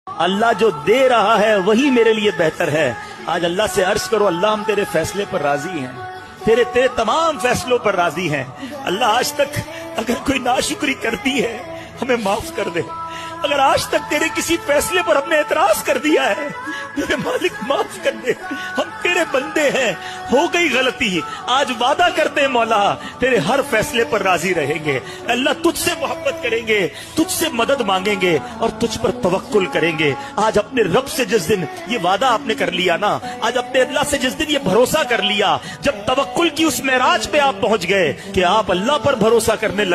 अल्लाह जो दे रहा है वही मेरे लिए बेहतर है। आज अल्लाह से अर्ज करो, अल्लाह हम तेरे फैसले पर राजी हैं, तेरे तेरे तमाम फैसलों पर राजी हैं। अल्लाह आज तक अगर कोई नाशुक्री करती है हमें माफ कर दे। अगर आज तक तेरे किसी फैसले पर हमने एतराज कर दिया है, मेरे मालिक माफ कर दे। हम तेरे बंदे हैं, हो गई गलती, आज वादा करते हैं मौला तेरे हर फैसले पर राजी रहेंगे। अल्लाह तुझसे मोहब्बत करेंगे, तुझसे मदद मांगेंगे और तुझ पर तवक्कुल करेंगे। आज अपने रब से जिस दिन ये वादा आपने कर लिया ना, आज अपने अल्लाह से जिस दिन ये भरोसा कर लिया, जब तवक्कुल की उस मेराज पे आप पहुंच गए कि आप अल्लाह पर भरोसा करने लगे।